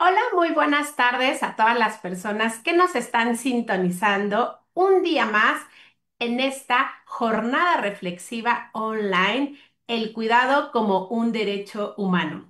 Hola, muy buenas tardes a todas las personas que nos están sintonizando un día más en esta jornada reflexiva online, el cuidado como un derecho humano.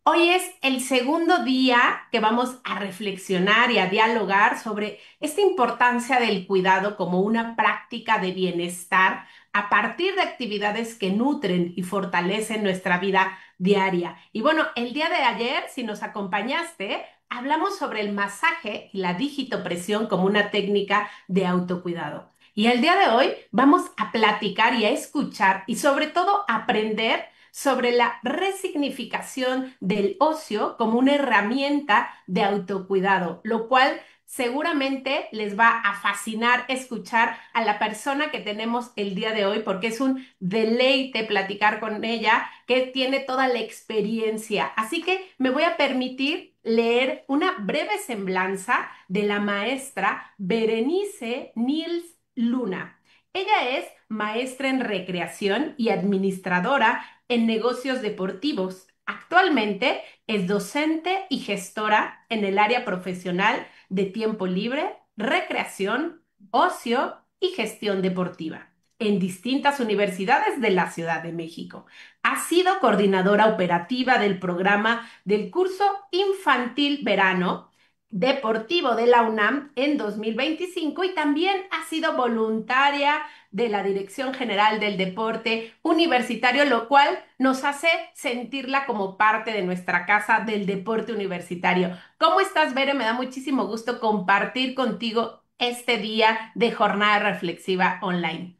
Hoy es el segundo día que vamos a reflexionar y a dialogar sobre esta importancia del cuidado como una práctica de bienestar a partir de actividades que nutren y fortalecen nuestra vida diaria. Y bueno, el día de ayer, si nos acompañaste, hablamos sobre el masaje y la digitopresión como una técnica de autocuidado. Y el día de hoy vamos a platicar y a escuchar y sobre todo aprender sobre la resignificación del ocio como una herramienta de autocuidado, lo cual seguramente les va a fascinar escuchar a la persona que tenemos el día de hoy, porque es un deleite platicar con ella, que tiene toda la experiencia. Así que me voy a permitir leer una breve semblanza de la maestra Berenice Nils Luna. Ella es maestra en recreación y administradora en negocios deportivos. Actualmente es docente y gestora en el área profesional de tiempo libre, recreación, ocio y gestión deportiva en distintas universidades de la Ciudad de México. Ha sido coordinadora operativa del programa del curso infantil verano deportivo de la UNAM en 2025 y también ha sido voluntaria de la Dirección General del Deporte Universitario, lo cual nos hace sentirla como parte de nuestra casa del deporte universitario. ¿Cómo estás, Bere? Me da muchísimo gusto compartir contigo este día de jornada reflexiva online.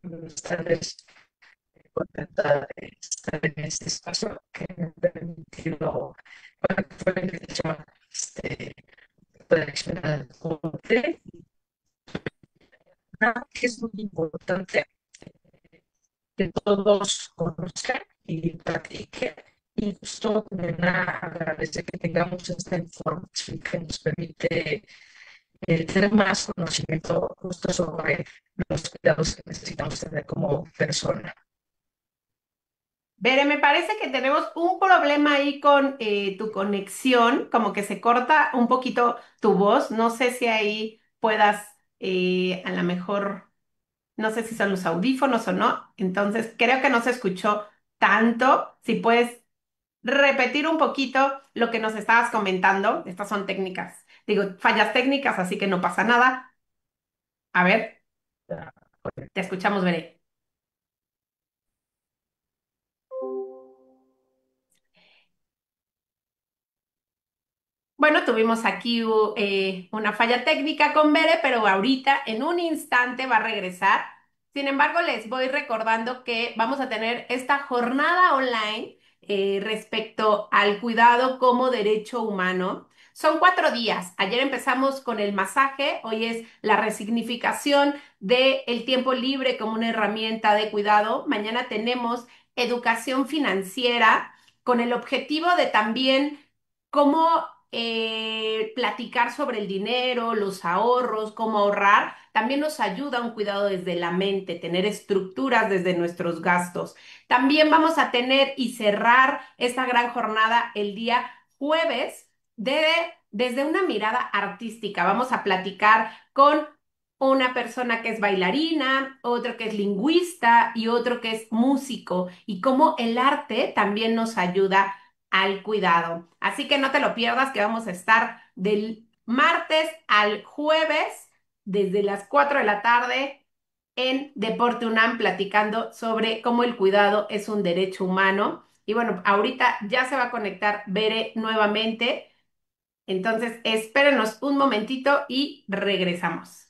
Buenas tardes, contenta de estar en este espacio que me ha permitido, bueno, que fue la invitación, poder explorar el deporte, que es muy importante que todos conozcan y practiquen. Y justo me agradece que tengamos esta información que nos permite tener más conocimiento justo sobre los cuidados que necesitamos tener como persona. Bere, me parece que tenemos un problema ahí con tu conexión, como que se corta un poquito tu voz. No sé si ahí puedas, a lo mejor, no sé si son los audífonos o no. Entonces, creo que no se escuchó tanto. Si puedes repetir un poquito lo que nos estabas comentando. Estas son técnicas, digo, fallas técnicas, así que no pasa nada. A ver, te escuchamos, Bere. Bueno, tuvimos aquí una falla técnica con Bere, pero ahorita en un instante va a regresar. Sin embargo, les voy recordando que vamos a tener esta jornada online respecto al cuidado como derecho humano. Son 4 días. Ayer empezamos con el masaje, hoy es la resignificación del tiempo libre como una herramienta de cuidado. Mañana tenemos educación financiera con el objetivo de también cómo platicar sobre el dinero, los ahorros, cómo ahorrar, también nos ayuda a un cuidado desde la mente, tener estructuras desde nuestros gastos. También vamos a tener y cerrar esta gran jornada el día jueves desde una mirada artística. Vamos a platicar con una persona que es bailarina, otro que es lingüista y otro que es músico, y cómo el arte también nos ayuda al cuidado. Así que no te lo pierdas, que vamos a estar del martes al jueves desde las 4 de la tarde en Deporte UNAM platicando sobre cómo el cuidado es un derecho humano. Y bueno, ahorita ya se va a conectar Bere nuevamente. Entonces, espérenos un momentito y regresamos.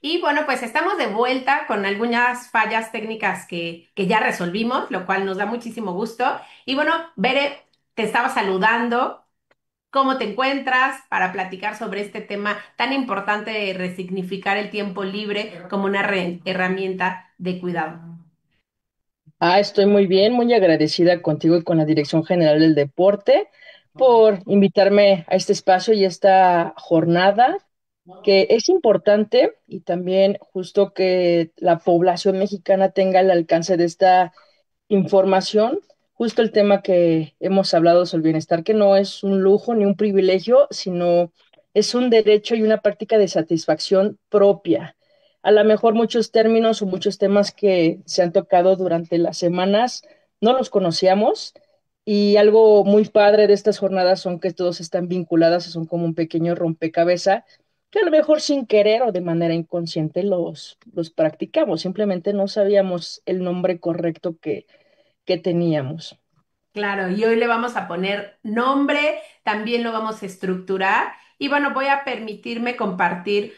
Y bueno, pues estamos de vuelta con algunas fallas técnicas que ya resolvimos, lo cual nos da muchísimo gusto. Y bueno, Bere, te estaba saludando. ¿Cómo te encuentras para platicar sobre este tema tan importante de resignificar el tiempo libre como una herramienta de cuidado? Estoy muy bien, muy agradecida contigo y con la Dirección General del Deporte por invitarme a este espacio y esta jornada que es importante y también justo que la población mexicana tenga el alcance de esta información, justo el tema que hemos hablado sobre el bienestar, que no es un lujo ni un privilegio, sino es un derecho y una práctica de satisfacción propia. A lo mejor muchos términos o muchos temas que se han tocado durante las semanas no los conocíamos y algo muy padre de estas jornadas son que todos están vinculadas, son como un pequeño rompecabezas que a lo mejor sin querer o de manera inconsciente los practicamos, simplemente no sabíamos el nombre correcto que teníamos. Claro, y hoy le vamos a poner nombre, también lo vamos a estructurar y bueno, voy a permitirme compartir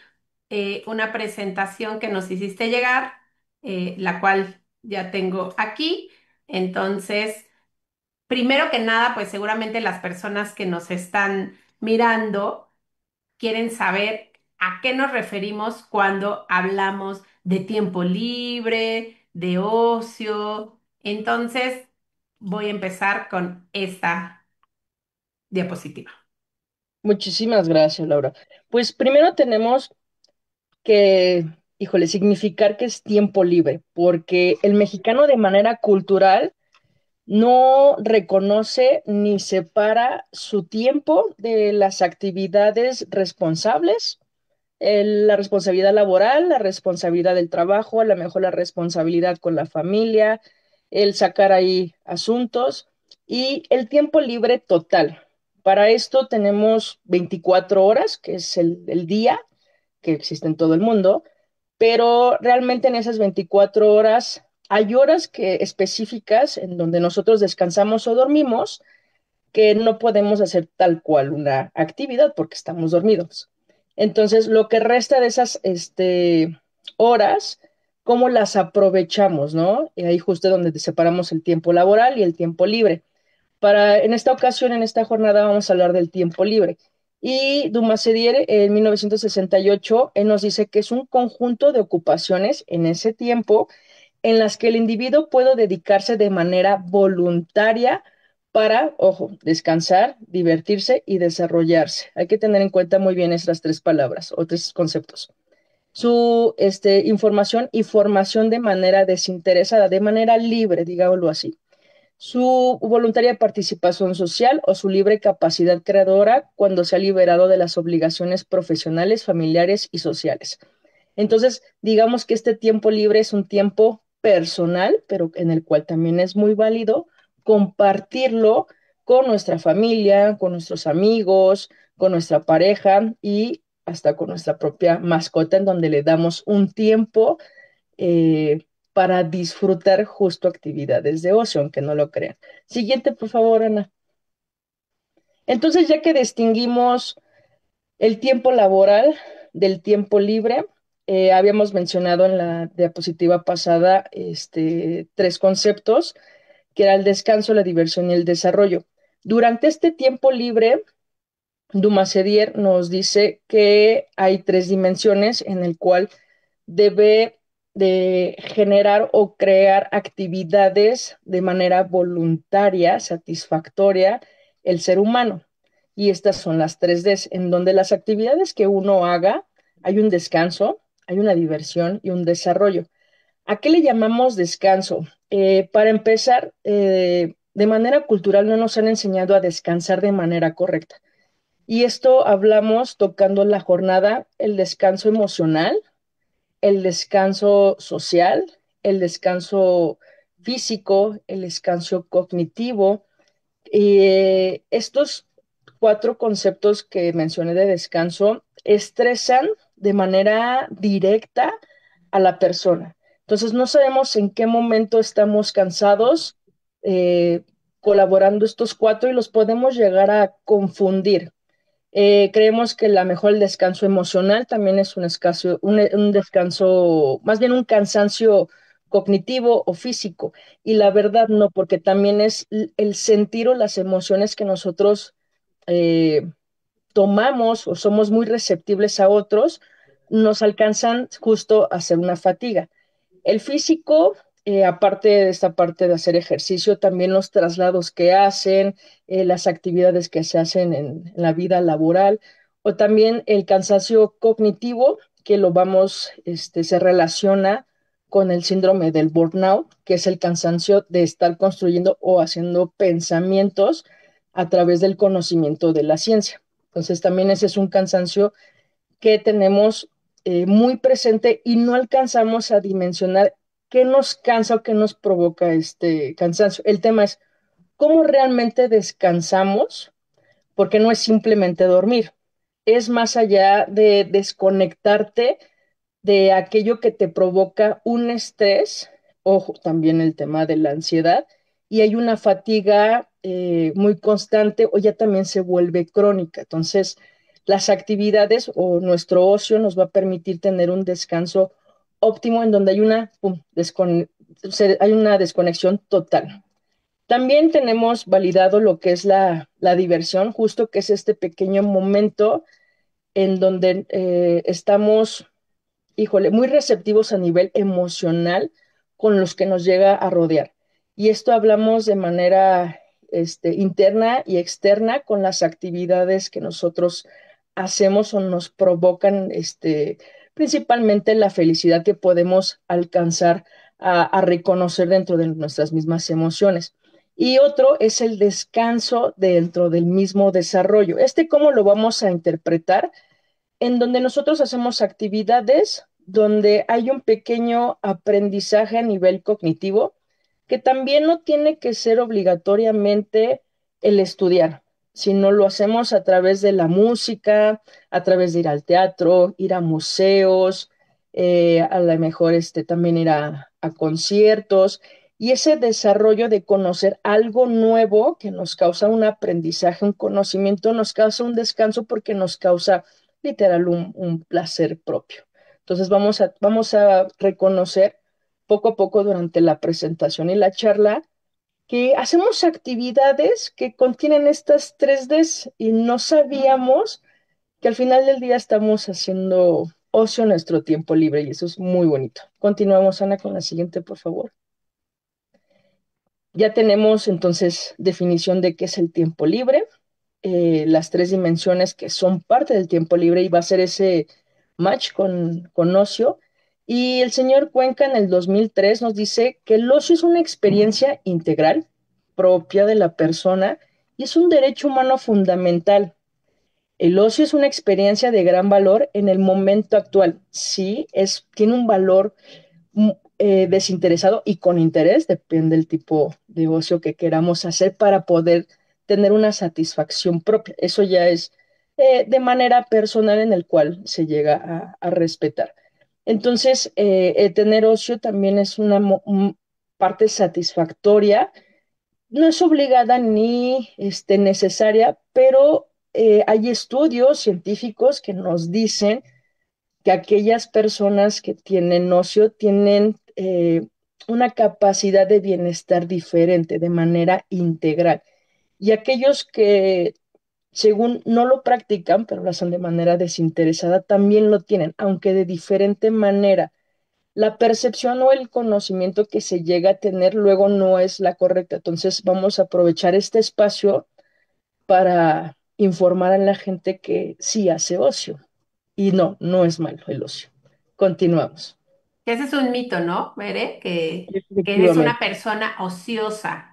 una presentación que nos hiciste llegar, la cual ya tengo aquí. Entonces, primero que nada, pues seguramente las personas que nos están mirando quieren saber a qué nos referimos cuando hablamos de tiempo libre, de ocio. Entonces, voy a empezar con esta diapositiva. Muchísimas gracias, Laura. Pues primero tenemos que, híjole, significar que es tiempo libre, porque el mexicano de manera cultural no reconoce ni separa su tiempo de las actividades responsables, la responsabilidad laboral, la responsabilidad del trabajo, a lo mejor la responsabilidad con la familia, el sacar ahí asuntos y el tiempo libre total. Para esto tenemos 24 horas, que es el día que existe en todo el mundo, pero realmente en esas 24 horas hay horas que específicas en donde nosotros descansamos o dormimos que no podemos hacer tal cual una actividad porque estamos dormidos. Entonces, lo que resta de esas horas, ¿cómo las aprovechamos, no? Y ahí justo es donde separamos el tiempo laboral y el tiempo libre. En esta ocasión, en esta jornada, vamos a hablar del tiempo libre. Y Dumas-Sedier, en 1968, él nos dice que es un conjunto de ocupaciones en ese tiempo en las que el individuo puede dedicarse de manera voluntaria para, ojo, descansar, divertirse y desarrollarse. Hay que tener en cuenta muy bien estas tres palabras o tres conceptos. Su información y formación de manera desinteresada, de manera libre, digámoslo así. Su voluntaria participación social o su libre capacidad creadora cuando se ha liberado de las obligaciones profesionales, familiares y sociales. Entonces, digamos que este tiempo libre es un tiempo personal, pero en el cual también es muy válido compartirlo con nuestra familia, con nuestros amigos, con nuestra pareja y hasta con nuestra propia mascota, en donde le damos un tiempo para disfrutar justo actividades de ocio, aunque no lo crean. Siguiente, por favor, Ana. Entonces, ya que distinguimos el tiempo laboral del tiempo libre. Habíamos mencionado en la diapositiva pasada tres conceptos, que era el descanso, la diversión y el desarrollo. Durante este tiempo libre, Dumas-Sedier nos dice que hay tres dimensiones en el cual debe de generar o crear actividades de manera voluntaria, satisfactoria, el ser humano. Y estas son las tres Ds, en donde las actividades que uno haga, hay un descanso, hay una diversión y un desarrollo. ¿A qué le llamamos descanso? Para empezar, de manera cultural no nos han enseñado a descansar de manera correcta. Y esto hablamos tocando la jornada, el descanso emocional, el descanso social, el descanso físico, el descanso cognitivo. Estos cuatro conceptos que mencioné de descanso estresan de manera directa a la persona. Entonces no sabemos en qué momento estamos cansados colaborando estos cuatro y los podemos llegar a confundir. Creemos que la mejor el descanso emocional también es un descanso, más bien un cansancio cognitivo o físico. Y la verdad no, porque también es el sentir o las emociones que nosotros eh, tomamos o somos muy receptibles a otros, nos alcanzan justo a hacer una fatiga. El físico, aparte de esta parte de hacer ejercicio, también los traslados que hacen, las actividades que se hacen en la vida laboral, o también el cansancio cognitivo, que se relaciona con el síndrome del burnout, que es el cansancio de estar construyendo o haciendo pensamientos a través del conocimiento de la ciencia. Entonces, también ese es un cansancio que tenemos muy presente y no alcanzamos a dimensionar qué nos cansa o qué nos provoca este cansancio. El tema es cómo realmente descansamos, porque no es simplemente dormir, es más allá de desconectarte de aquello que te provoca un estrés, ojo, también el tema de la ansiedad, y hay una fatiga muy constante o ya también se vuelve crónica. Entonces, las actividades o nuestro ocio nos va a permitir tener un descanso óptimo en donde hay hay una desconexión total. También tenemos validado lo que es la diversión, justo que es este pequeño momento en donde estamos, híjole, muy receptivos a nivel emocional con los que nos llega a rodear. Y esto hablamos de manera interna y externa con las actividades que nosotros hacemos o nos provocan principalmente la felicidad que podemos alcanzar a reconocer dentro de nuestras mismas emociones. Y otro es el descanso dentro del mismo desarrollo. ¿Cómo lo vamos a interpretar? En donde nosotros hacemos actividades donde hay un pequeño aprendizaje a nivel cognitivo, que también no tiene que ser obligatoriamente el estudiar, sino lo hacemos a través de la música, a través de ir al teatro, ir a museos, a lo mejor también ir a conciertos. Y ese desarrollo de conocer algo nuevo que nos causa un aprendizaje, un conocimiento, nos causa un descanso porque nos causa literal un placer propio. Entonces vamos a reconocer poco a poco durante la presentación y la charla que hacemos actividades que contienen estas 3Ds y no sabíamos que al final del día estamos haciendo ocio en nuestro tiempo libre y eso es muy bonito. Continuamos, Ana, con la siguiente, por favor. Ya tenemos entonces definición de qué es el tiempo libre, las 3 dimensiones que son parte del tiempo libre y va a ser ese match con ocio. Y el señor Cuenca en el 2003 nos dice que el ocio es una experiencia integral propia de la persona y es un derecho humano fundamental. El ocio es una experiencia de gran valor en el momento actual. Sí, tiene un valor desinteresado y con interés, depende del tipo de ocio que queramos hacer para poder tener una satisfacción propia. Eso ya es de manera personal en el cual se llega a respetar. Entonces, tener ocio también es una parte satisfactoria, no es obligada ni necesaria, pero hay estudios científicos que nos dicen que aquellas personas que tienen ocio tienen una capacidad de bienestar diferente, de manera integral. Y aquellos que, según no lo practican, pero lo hacen de manera desinteresada, también lo tienen, aunque de diferente manera. La percepción o el conocimiento que se llega a tener luego no es la correcta. Entonces vamos a aprovechar este espacio para informar a la gente que sí hace ocio. Y no, no es malo el ocio. Continuamos. Ese es un mito, ¿no, Bere? Que eres una Efectivamente, persona ociosa,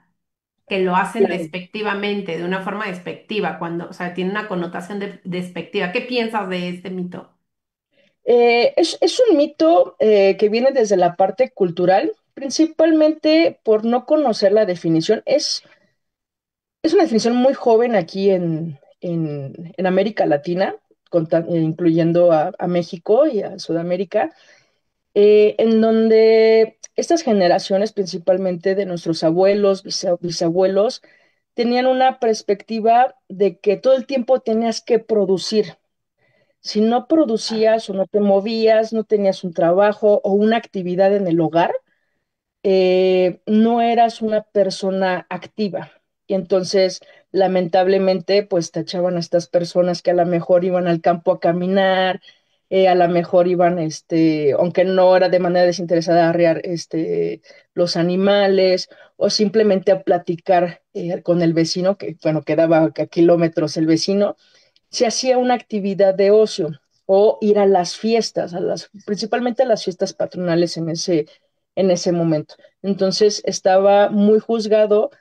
que lo hacen claro. despectivamente, de una forma despectiva, cuando, o sea, tiene una connotación despectiva. ¿Qué piensas de este mito? Es un mito que viene desde la parte cultural, principalmente por no conocer la definición. Es una definición muy joven aquí en América Latina, incluyendo a México y a Sudamérica, en donde estas generaciones, principalmente de nuestros abuelos, bisabuelos, tenían una perspectiva de que todo el tiempo tenías que producir. Si no producías o no te movías, no tenías un trabajo o una actividad en el hogar, no eras una persona activa. Y entonces, lamentablemente, pues tachaban a estas personas que a lo mejor iban al campo a caminar, a lo mejor iban, aunque no era de manera desinteresada, a arrear los animales o simplemente a platicar con el vecino, que bueno, quedaba a kilómetros el vecino, se hacía una actividad de ocio o ir a las fiestas, principalmente a las fiestas patronales en ese momento. Entonces estaba muy juzgado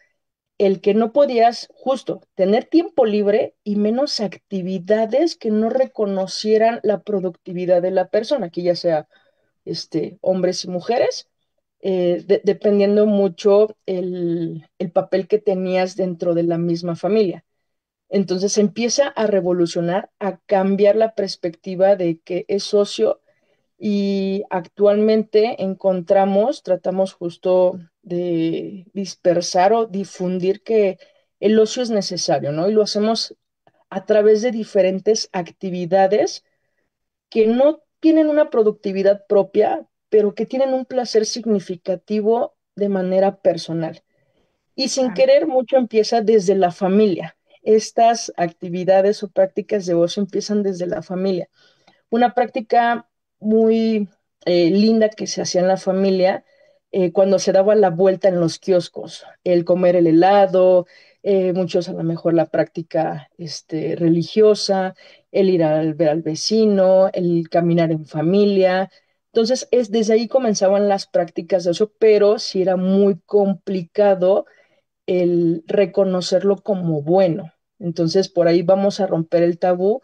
el que no podías justo tener tiempo libre y menos actividades que no reconocieran la productividad de la persona, que ya sea hombres y mujeres, dependiendo mucho el papel que tenías dentro de la misma familia. Entonces empieza a revolucionar, a cambiar la perspectiva de que es socio y actualmente tratamos justo de dispersar o difundir que el ocio es necesario, ¿no? Y lo hacemos a través de diferentes actividades que no tienen una productividad propia, pero que tienen un placer significativo de manera personal. Y sin Claro. querer mucho empieza desde la familia. Estas actividades o prácticas de ocio empiezan desde la familia. Una práctica muy linda que se hacía en la familia cuando se daba la vuelta en los kioscos, el comer el helado, muchos a lo mejor la práctica religiosa, el ir a ver al vecino, el caminar en familia. Entonces, desde ahí comenzaban las prácticas de ocio, pero sí era muy complicado el reconocerlo como bueno. Entonces, por ahí vamos a romper el tabú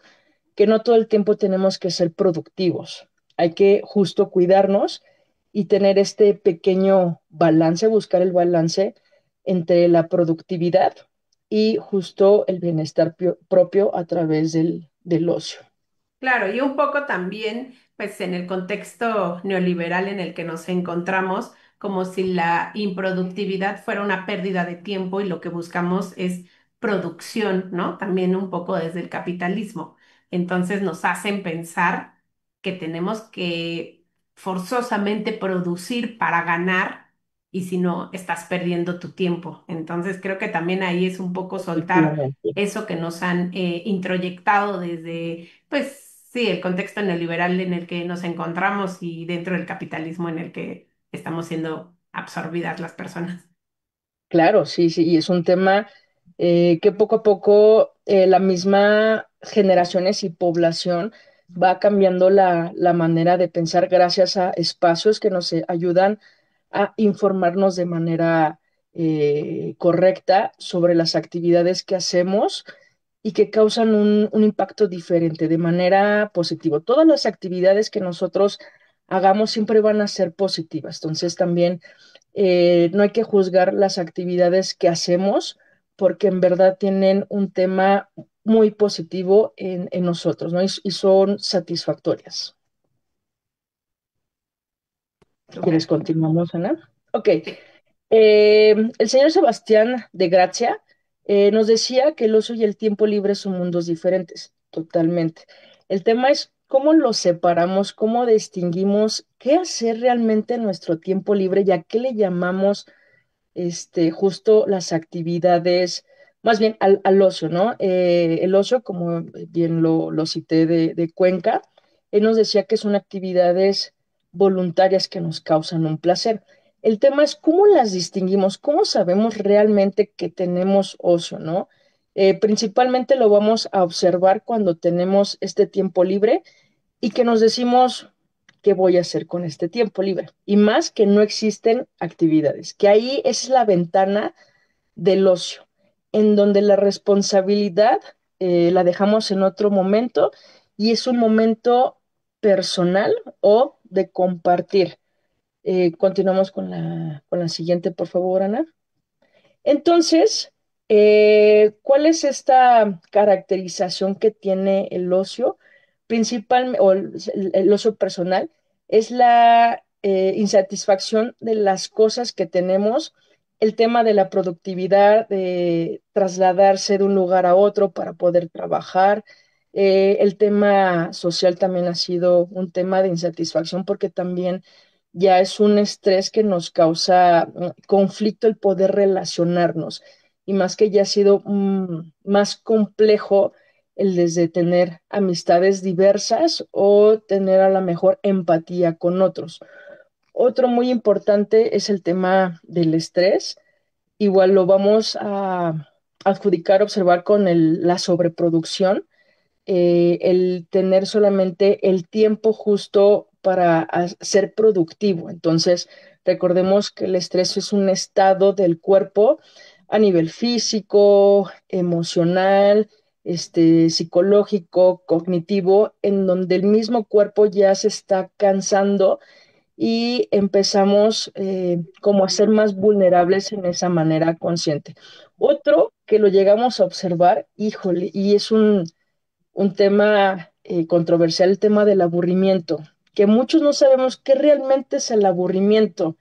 que no todo el tiempo tenemos que ser productivos. Hay que justo cuidarnos y tener este pequeño balance, buscar el balance entre la productividad y justo el bienestar propio a través del ocio. Claro, y un poco también, pues en el contexto neoliberal en el que nos encontramos, como si la improductividad fuera una pérdida de tiempo y lo que buscamos es producción, ¿no? También un poco desde el capitalismo. Entonces nos hacen pensar que tenemos que forzosamente producir para ganar y si no, estás perdiendo tu tiempo. Entonces creo que también ahí es un poco soltar Efectivamente. eso que nos han introyectado desde pues sí, el contexto neoliberal en el que nos encontramos y dentro del capitalismo en el que estamos siendo absorbidas las personas. Claro, sí, sí, y es un tema que poco a poco la misma generaciones y población va cambiando la manera de pensar gracias a espacios que nos ayudan a informarnos de manera correcta sobre las actividades que hacemos y que causan un impacto diferente de manera positiva. Todas las actividades que nosotros hagamos siempre van a ser positivas. Entonces también no hay que juzgar las actividades que hacemos porque en verdad tienen un tema muy positivo en nosotros, ¿no? Y son satisfactorias. Si Súper. quieres, continuamos, Ana. Ok. Sí. El señor Sebastián de Gracia nos decía que el ocio y el tiempo libre son mundos diferentes, totalmente. El tema es cómo los separamos, cómo distinguimos qué hacer realmente en nuestro tiempo libre y a qué le llamamos justo las actividades, más bien al ocio, ¿no? El ocio, como bien lo cité de Cuenca, él nos decía que son actividades voluntarias que nos causan un placer. El tema es cómo las distinguimos, cómo sabemos realmente que tenemos ocio, ¿no? Principalmente lo vamos a observar cuando tenemos este tiempo libre y que nos decimos, ¿qué voy a hacer con este tiempo libre? Y más que no existen actividades, que ahí es la ventana del ocio, en donde la responsabilidad la dejamos en otro momento y es un momento personal o de compartir. Continuamos con la siguiente, por favor, Ana. Entonces, ¿cuál es esta caracterización que tiene el ocio? Principalmente, o el ocio personal, es la insatisfacción de las cosas que tenemos el tema de la productividad, de trasladarse de un lugar a otro para poder trabajar. El tema social también ha sido un tema de insatisfacción porque también ya es un estrés que nos causa conflicto el poder relacionarnos y más que ya ha sido más complejo el desde tener amistades diversas o tener a la mejor empatía con otros. Otro muy importante es el tema del estrés. Igual lo vamos a adjudicar, observar con la sobreproducción, el tener solamente el tiempo justo para ser productivo. Entonces, recordemos que el estrés es un estado del cuerpo a nivel físico, emocional, psicológico, cognitivo, en donde el mismo cuerpo ya se está cansando y empezamos como a ser más vulnerables en esa manera consciente. Otro que lo llegamos a observar, híjole, y es un tema controversial, el tema del aburrimiento, que muchos no sabemos qué realmente es el aburrimiento.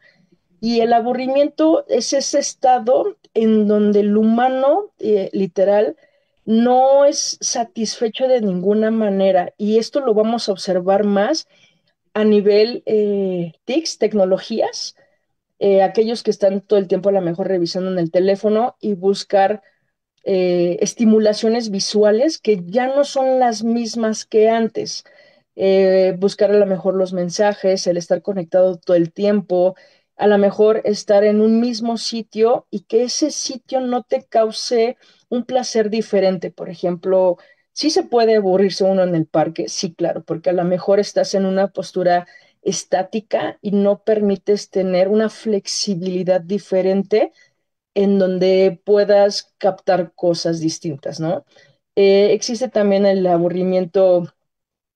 Y el aburrimiento es ese estado en donde el humano, literal, no es satisfecho de ninguna manera. Y esto lo vamos a observar más a nivel TICs, tecnologías, aquellos que están todo el tiempo a lo mejor revisando en el teléfono y buscar estimulaciones visuales que ya no son las mismas que antes. Buscar a lo mejor los mensajes, el estar conectado todo el tiempo, a lo mejor estar en un mismo sitio y que ese sitio no te cause un placer diferente. Por ejemplo, sí se puede aburrirse uno en el parque, sí, claro, porque a lo mejor estás en una postura estática y no permites tener una flexibilidad diferente en donde puedas captar cosas distintas, ¿no? Existe también el aburrimiento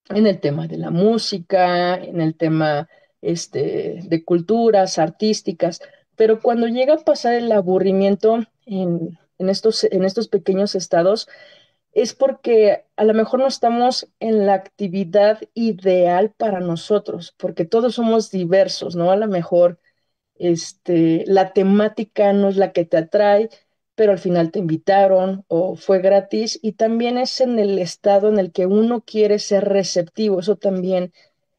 en el tema de la música, en el tema de culturas artísticas, pero cuando llega a pasar el aburrimiento en estos pequeños estados, es porque a lo mejor no estamos en la actividad ideal para nosotros, porque todos somos diversos, ¿no? A lo mejor la temática no es la que te atrae, pero al final te invitaron o fue gratis y también es en el estado en el que uno quiere ser receptivo. Eso también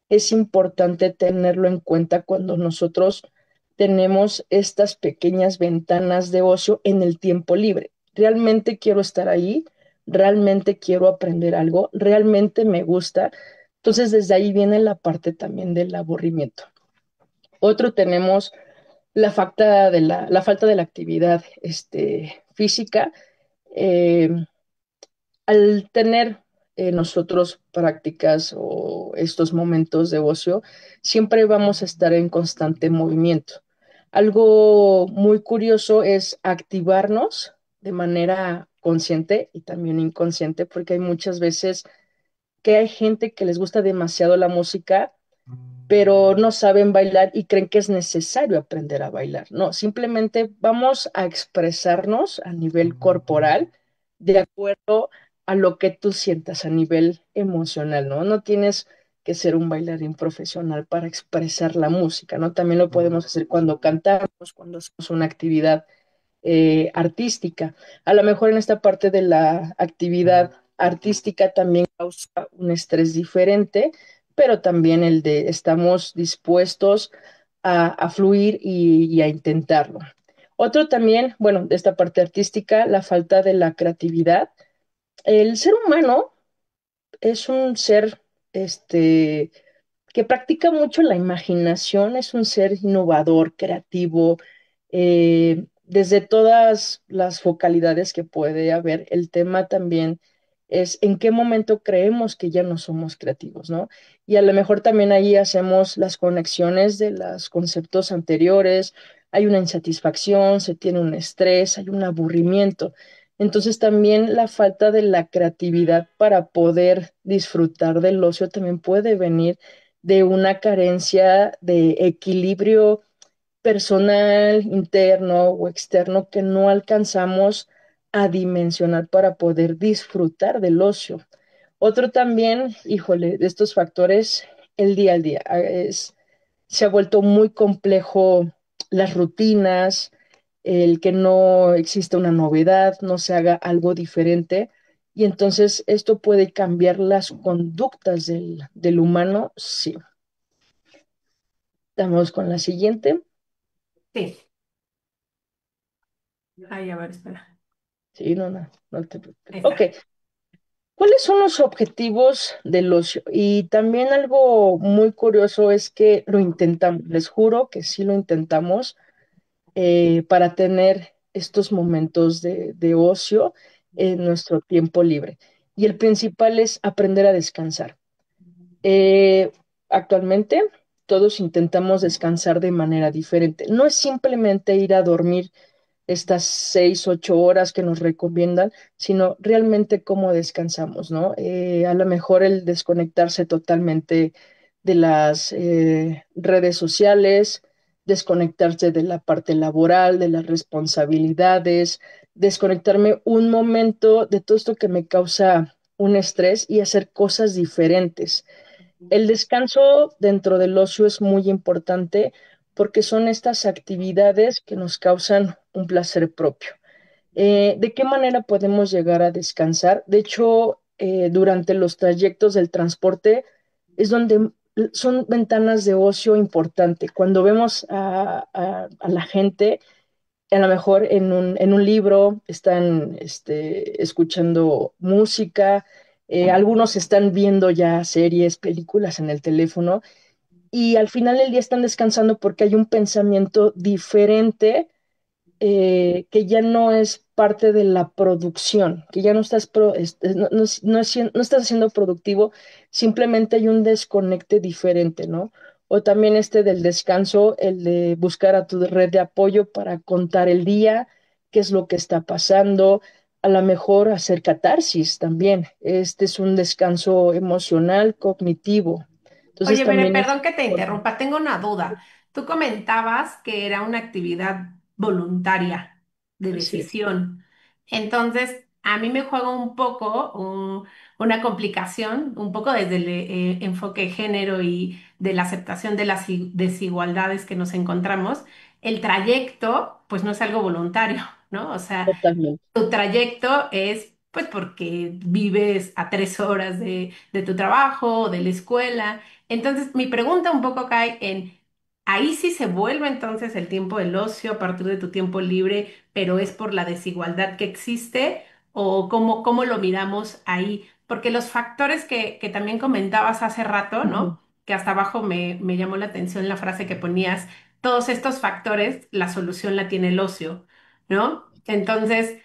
es importante tenerlo en cuenta cuando nosotros tenemos estas pequeñas ventanas de ocio en el tiempo libre. Realmente quiero estar ahí, realmente quiero aprender algo, realmente me gusta. Entonces, desde ahí viene la parte también del aburrimiento. Otro tenemos la falta de la actividad física. eh, Al tener nosotros prácticas o estos momentos de ocio, siempre vamos a estar en constante movimiento. Algo muy curioso es activarnos de manera consciente y también inconsciente, porque hay muchas veces que hay gente que les gusta demasiado la música pero no saben bailar y creen que es necesario aprender a bailar. No, simplemente vamos a expresarnos a nivel corporal de acuerdo a lo que tú sientas a nivel emocional, ¿no? No tienes que ser un bailarín profesional para expresar la música, ¿no? También lo podemos hacer cuando cantamos, cuando hacemos una actividad artística. A lo mejor en esta parte de la actividad artística también causa un estrés diferente, pero también el de estamos dispuestos a fluir y a intentarlo. Otro también, bueno, de esta parte artística, la falta de la creatividad. El ser humano es un ser este, que practica mucho la imaginación, es un ser innovador, creativo, desde todas las focalidades que puede haber. El tema también es en qué momento creemos que ya no somos creativos, ¿no? Y a lo mejor también ahí hacemos las conexiones de los conceptos anteriores, hay una insatisfacción, se tiene un estrés, hay un aburrimiento. Entonces también la falta de la creatividad para poder disfrutar del ocio también puede venir de una carencia de equilibrio personal, interno o externo que no alcanzamos a dimensionar para poder disfrutar del ocio. Otro también, híjole, de estos factores, el día al día. Se ha vuelto muy complejo las rutinas, el que no exista una novedad, no se haga algo diferente. Y entonces esto puede cambiar las conductas del humano, sí. Vamos con la siguiente. Sí. Ay, a ver, espera. Sí, no, no, no te preocupes. Ahí Ok, está. ¿cuáles son los objetivos del ocio? Y también algo muy curioso es que lo intentamos, les juro que sí lo intentamos para tener estos momentos de ocio en nuestro tiempo libre. Y el principal es aprender a descansar. Eh, Actualmente todos intentamos descansar de manera diferente. No es simplemente ir a dormir estas 6, 8 horas que nos recomiendan, sino realmente cómo descansamos, ¿no? A lo mejor el desconectarse totalmente de las redes sociales, desconectarse de la parte laboral, de las responsabilidades, desconectarme un momento de todo esto que me causa un estrés y hacer cosas diferentes. El descanso dentro del ocio es muy importante porque son estas actividades que nos causan un placer propio. ¿De qué manera podemos llegar a descansar? De hecho, durante los trayectos del transporte es donde son ventanas de ocio importante. Cuando vemos a la gente, a lo mejor en un libro están escuchando música, algunos están viendo ya series, películas en el teléfono y al final del día están descansando porque hay un pensamiento diferente que ya no es parte de la producción, que ya no estás, no estás siendo productivo, simplemente hay un desconecte diferente, ¿no? O también del descanso, el de buscar a tu red de apoyo para contar el día, qué es lo que está pasando, a lo mejor hacer catarsis también. Este es un descanso emocional, cognitivo. Entonces Oye, Bere, también es perdón que te importante. interrumpa, tengo una duda. Tú comentabas que era una actividad voluntaria de Así es, decisión. Entonces, a mí me juega un poco una complicación, un poco desde el enfoque de género y de la aceptación de las desigualdades que nos encontramos. El trayecto, pues no es algo voluntario, ¿no? O sea, totalmente. tu trayecto es pues porque vives a 3 horas de tu trabajo o de la escuela. Entonces, mi pregunta un poco cae en, ahí sí se vuelve entonces el tiempo del ocio a partir de tu tiempo libre, pero es por la desigualdad que existe o cómo lo miramos ahí. Porque los factores que también comentabas hace rato, Ujú. ¿no? Que hasta abajo me llamó la atención la frase que ponías, todos estos factores, la solución la tiene el ocio, ¿no? Entonces,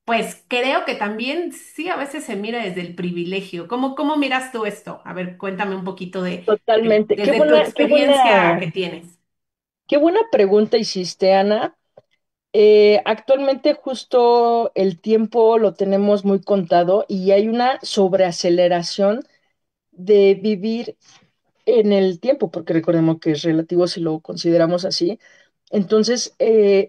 pues creo que también sí a veces se mira desde el privilegio. ¿Cómo miras tú esto? A ver, cuéntame un poquito Totalmente. desde tu experiencia que tienes. Qué buena pregunta hiciste, Ana. Actualmente justo el tiempo lo tenemos muy contado y hay una sobreaceleración de vivir en el tiempo, porque recordemos que es relativo si lo consideramos así. Entonces,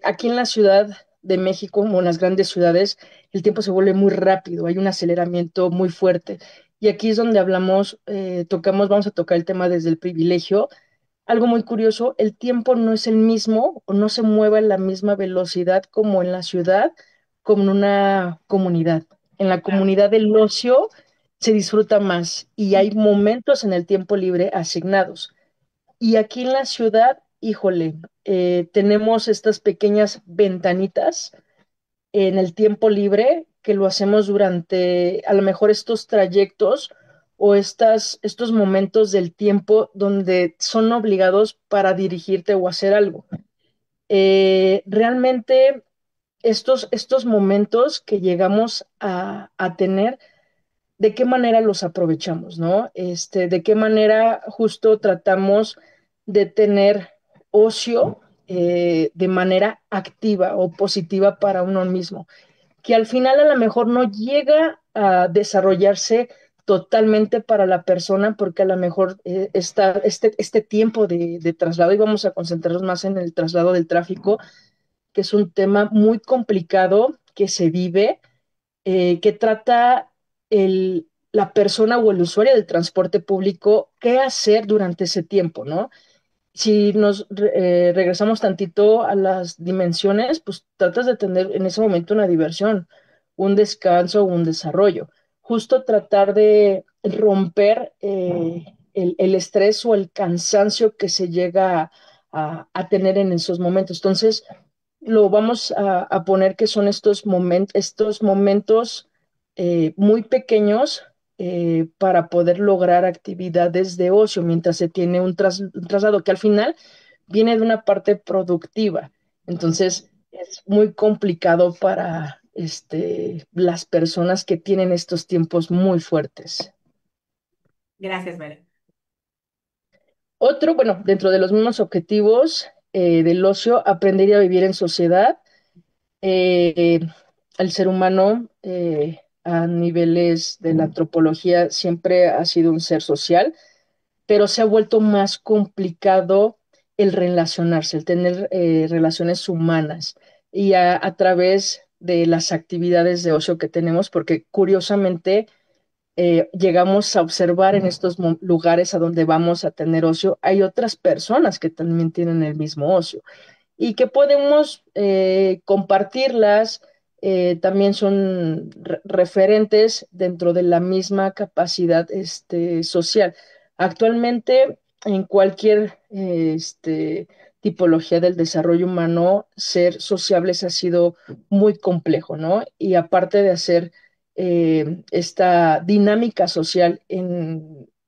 aquí en la Ciudad de México, como en las grandes ciudades, el tiempo se vuelve muy rápido, hay un aceleramiento muy fuerte. Y aquí es donde vamos a tocar el tema desde el privilegio. Algo muy curioso, el tiempo no es el mismo o no se mueve a la misma velocidad como en la ciudad, como en una comunidad. En la Claro. comunidad del ocio se disfruta más y hay momentos en el tiempo libre asignados. Y aquí en la ciudad, híjole, tenemos estas pequeñas ventanitas en el tiempo libre que lo hacemos durante a lo mejor estos trayectos o estos momentos del tiempo donde son obligados para dirigirte o hacer algo. Realmente estos momentos que llegamos a tener, ¿de qué manera los aprovechamos, no? ¿De qué manera justo tratamos de tener ocio de manera activa o positiva para uno mismo? Que al final a lo mejor no llega a desarrollarse totalmente para la persona, porque a lo mejor está este tiempo de traslado, y vamos a concentrarnos más en el traslado del tráfico, que es un tema muy complicado que se vive, que trata la persona o el usuario del transporte público qué hacer durante ese tiempo, ¿no? si nos regresamos tantito a las dimensiones, pues tratas de tener en ese momento una diversión, un descanso, un desarrollo. Justo tratar de romper el estrés o el cansancio que se llega a tener en esos momentos. Entonces, lo vamos a poner que son estos momentos muy pequeños para poder lograr actividades de ocio mientras se tiene un traslado que al final viene de una parte productiva. Entonces, es muy complicado para las personas que tienen estos tiempos muy fuertes. Gracias, Bere. Otro, bueno, dentro de los mismos objetivos del ocio, aprender a vivir en sociedad. eh, el ser humano a niveles de la antropología siempre ha sido un ser social, pero se ha vuelto más complicado el relacionarse, el tener relaciones humanas y a través de las actividades de ocio que tenemos, porque curiosamente llegamos a observar en estos lugares a donde vamos a tener ocio, hay otras personas que también tienen el mismo ocio y que podemos compartirlas, también son referentes dentro de la misma capacidad social. Actualmente, en cualquier tipología del desarrollo humano, ser sociables ha sido muy complejo, ¿no? Y aparte de hacer esta dinámica social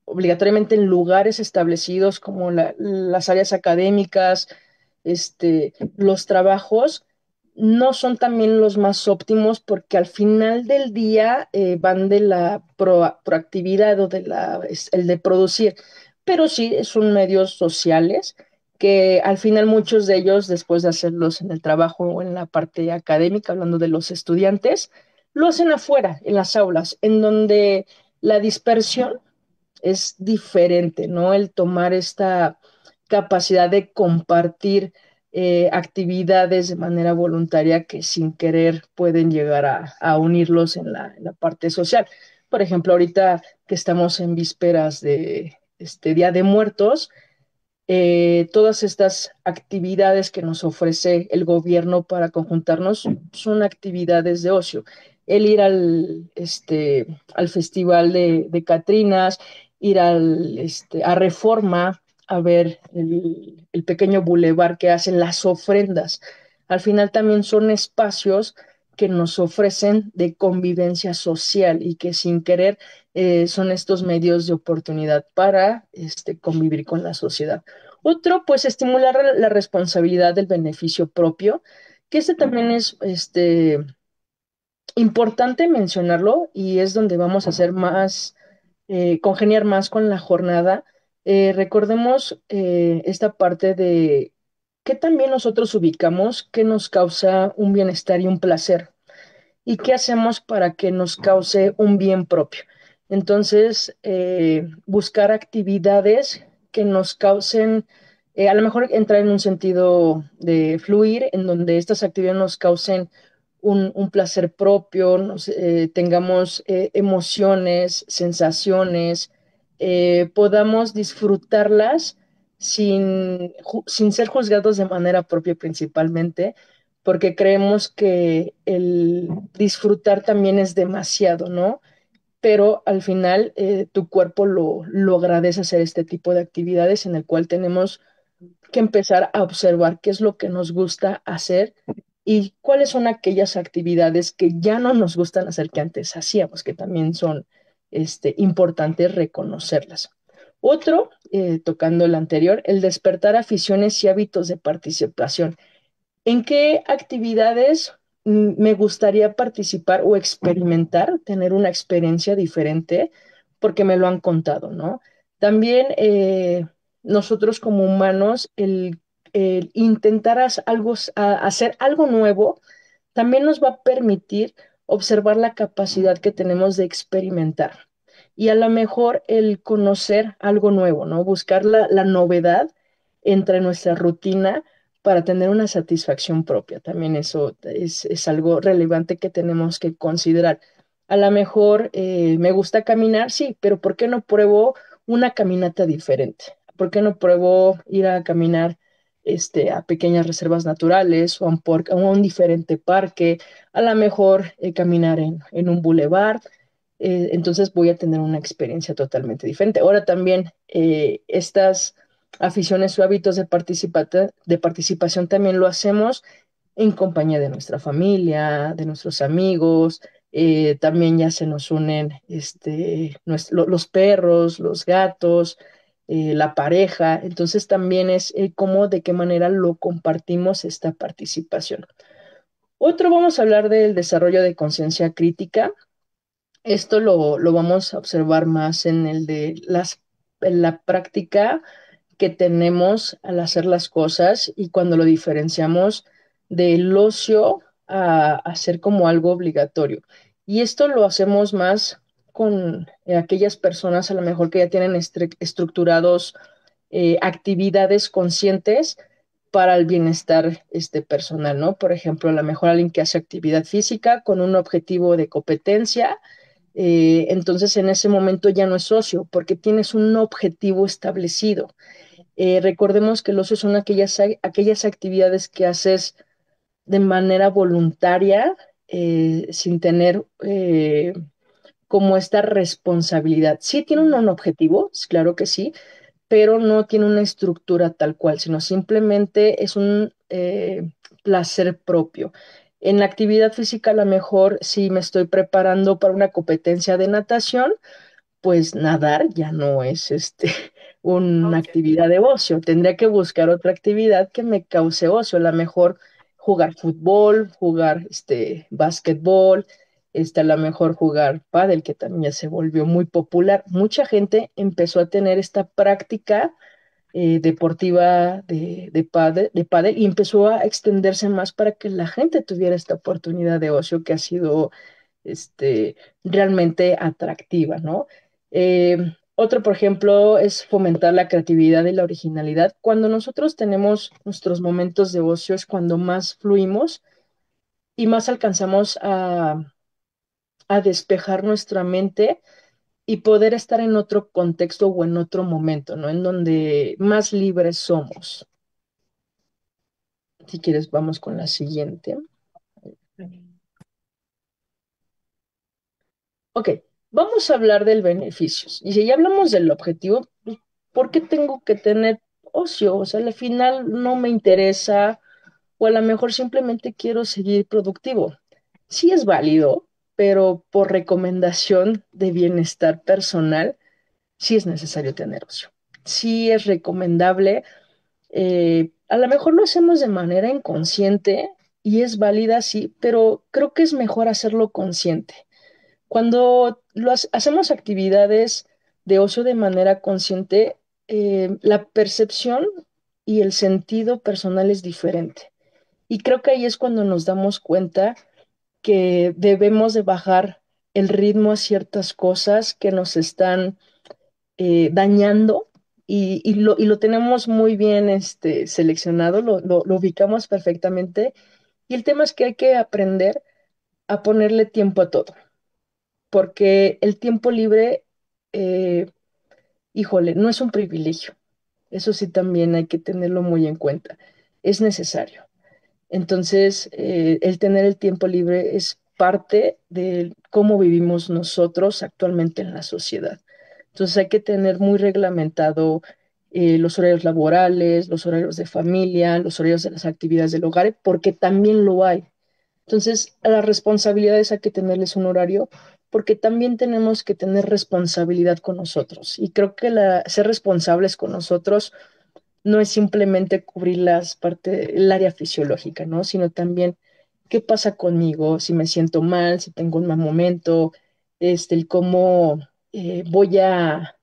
obligatoriamente en lugares establecidos como las áreas académicas, los trabajos no son también los más óptimos porque al final del día van de la proactividad o el de producir, pero sí son medios sociales que al final muchos de ellos, después de hacerlos en el trabajo o en la parte académica, hablando de los estudiantes, lo hacen afuera, en las aulas, en donde la dispersión es diferente, ¿no? El tomar esta capacidad de compartir actividades de manera voluntaria que sin querer pueden llegar a unirlos en la parte social. Por ejemplo, ahorita que estamos en vísperas de este Día de Muertos, todas estas actividades que nos ofrece el gobierno para conjuntarnos son actividades de ocio. El ir al festival de Catrinas, ir a Reforma a ver el pequeño bulevar que hacen las ofrendas. Al final también son espacios que nos ofrecen de convivencia social y que sin querer son estos medios de oportunidad para convivir con la sociedad. Otro, pues estimular la responsabilidad del beneficio propio, que este también es importante mencionarlo y es donde vamos a hacer más, congeniar más con la jornada. Recordemos esta parte de que también nosotros ubicamos que nos causa un bienestar y un placer y qué hacemos para que nos cause un bien propio. Entonces, buscar actividades que nos causen, a lo mejor entrar en un sentido de fluir, en donde estas actividades nos causen un placer propio, tengamos emociones, sensaciones, podamos disfrutarlas sin ser juzgados de manera propia principalmente porque creemos que el disfrutar también es demasiado, ¿no? Pero al final tu cuerpo lo agradece hacer este tipo de actividades en el cual tenemos que empezar a observar qué es lo que nos gusta hacer y cuáles son aquellas actividades que ya no nos gustan hacer que antes hacíamos, que también son importantes reconocerlas. Otro, tocando el anterior, el despertar aficiones y hábitos de participación. ¿En qué actividades me gustaría participar o experimentar, tener una experiencia diferente? Porque me lo han contado, ¿no? También nosotros como humanos, el intentar hacer algo nuevo, también nos va a permitir observar la capacidad que tenemos de experimentar. Y a lo mejor el conocer algo nuevo, ¿no? Buscar la novedad entre nuestra rutina para tener una satisfacción propia. También eso es algo relevante que tenemos que considerar. A lo mejor me gusta caminar, sí, pero ¿por qué no pruebo una caminata diferente? ¿Por qué no pruebo ir a caminar a pequeñas reservas naturales o a un diferente parque? A lo mejor caminar en un bulevar. Entonces voy a tener una experiencia totalmente diferente. Ahora también estas aficiones o hábitos de participación también lo hacemos en compañía de nuestra familia, de nuestros amigos. También ya se nos unen los perros, los gatos, la pareja. Entonces también es cómo, de qué manera lo compartimos esta participación. Otro, vamos a hablar del desarrollo de conciencia crítica. Esto lo vamos a observar más en en la práctica que tenemos al hacer las cosas y cuando lo diferenciamos del ocio a hacer como algo obligatorio. Y esto lo hacemos más con aquellas personas a lo mejor que ya tienen estructurados actividades conscientes para el bienestar personal, ¿no? Por ejemplo, a lo mejor alguien que hace actividad física con un objetivo de competencia, entonces en ese momento ya no es ocio porque tienes un objetivo establecido. Recordemos que el ocio son aquellas actividades que haces de manera voluntaria, sin tener como esta responsabilidad. Sí tiene un objetivo, claro que sí, pero no tiene una estructura tal cual, sino simplemente es un placer propio. En la actividad física, a lo mejor si me estoy preparando para una competencia de natación, pues nadar ya no es una Ok. actividad de ocio. Tendría que buscar otra actividad que me cause ocio. A lo mejor jugar fútbol, jugar básquetbol, a lo mejor jugar pádel, que también ya se volvió muy popular. Mucha gente empezó a tener esta práctica deportiva de pádel y empezó a extenderse más para que la gente tuviera esta oportunidad de ocio que ha sido este, realmente atractiva, ¿no? Otro, por ejemplo, es fomentar la creatividad y la originalidad. Cuando nosotros tenemos nuestros momentos de ocio es cuando más fluimos y más alcanzamos a despejar nuestra mente y poder estar en otro contexto o en otro momento, ¿no? En donde más libres somos. Si quieres, vamos con la siguiente. Ok, vamos a hablar del beneficio. Y si ya hablamos del objetivo, pues, ¿por qué tengo que tener ocio? O sea, al final no me interesa o a lo mejor simplemente quiero seguir productivo. Sí es válido, pero por recomendación de bienestar personal, sí es necesario tener ocio. Sí es recomendable. A lo mejor lo hacemos de manera inconsciente y es válida, sí, pero creo que es mejor hacerlo consciente. Cuando hacemos actividades de ocio de manera consciente, la percepción y el sentido personal es diferente. Y creo que ahí es cuando nos damos cuenta que debemos de bajar el ritmo a ciertas cosas que nos están dañando y lo tenemos muy bien seleccionado, lo ubicamos perfectamente. Y el tema es que hay que aprender a ponerle tiempo a todo porque el tiempo libre, eh, híjole, no es un privilegio. Eso sí también hay que tenerlo muy en cuenta. Es necesario. Entonces, el tener el tiempo libre es parte de cómo vivimos nosotros actualmente en la sociedad. Entonces, hay que tener muy reglamentado los horarios laborales, los horarios de familia, los horarios de las actividades del hogar, porque también lo hay. Entonces, a las responsabilidades hay que tenerles un horario porque también tenemos que tener responsabilidad con nosotros. Y creo que ser responsables con nosotros no es simplemente cubrir el área fisiológica, ¿no? Sino también qué pasa conmigo, si me siento mal, si tengo un mal momento, el cómo voy a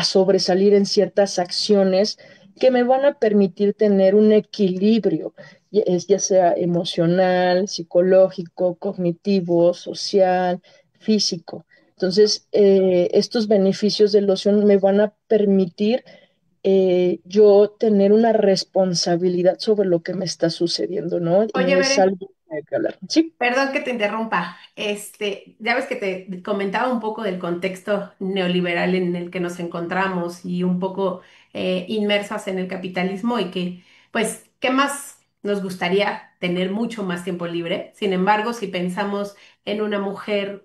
sobresalir en ciertas acciones que me van a permitir tener un equilibrio, ya sea emocional, psicológico, cognitivo, social, físico. Entonces, estos beneficios de loción me van a permitir yo tener una responsabilidad sobre lo que me está sucediendo, ¿no? Y Oye, no es Beren, algo. hay que hablar. Sí. Perdón que te interrumpa. Ya ves que te comentaba un poco del contexto neoliberal en el que nos encontramos y un poco inmersas en el capitalismo y que, pues, ¿qué más nos gustaría tener mucho más tiempo libre? Sin embargo, si pensamos en una mujer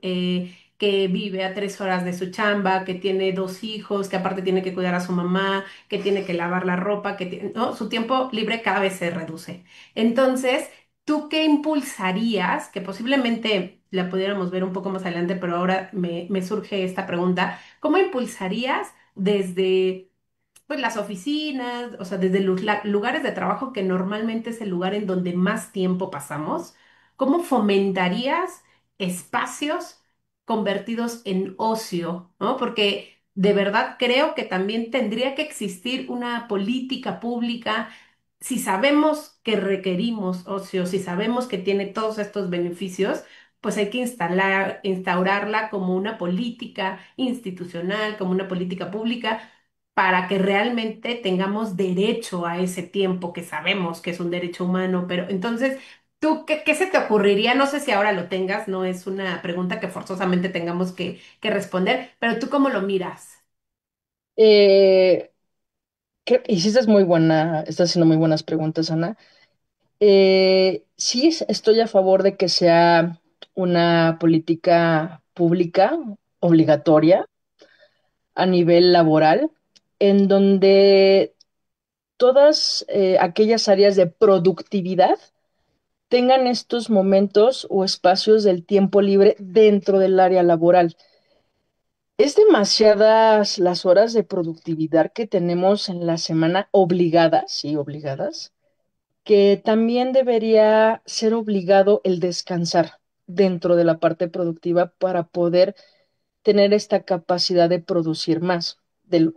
que vive a 3 horas de su chamba, que tiene dos hijos, que aparte tiene que cuidar a su mamá, que tiene que lavar la ropa, ¿no? Su tiempo libre cada vez se reduce. Entonces, ¿tú qué impulsarías? Que posiblemente la pudiéramos ver un poco más adelante, pero ahora me surge esta pregunta. ¿Cómo impulsarías desde pues, las oficinas, o sea, desde los lugares de trabajo que normalmente es el lugar en donde más tiempo pasamos? ¿Cómo fomentarías espacios convertidos en ocio, ¿no? Porque de verdad creo que también tendría que existir una política pública si sabemos que requerimos ocio, si sabemos que tiene todos estos beneficios, pues hay que instaurarla como una política institucional, como una política pública, para que realmente tengamos derecho a ese tiempo que sabemos que es un derecho humano. Pero entonces, ¿tú qué se te ocurriría? No sé si ahora lo tengas, no es una pregunta que forzosamente tengamos que responder, pero ¿tú cómo lo miras? Eh, hiciste muy buena, estás haciendo muy buenas preguntas, Ana. Sí, estoy a favor de que sea una política pública obligatoria a nivel laboral, en donde todas aquellas áreas de productividad tengan estos momentos o espacios del tiempo libre dentro del área laboral. Es demasiadas las horas de productividad que tenemos en la semana obligadas, sí, obligadas, que también debería ser obligado el descansar dentro de la parte productiva para poder tener esta capacidad de producir más,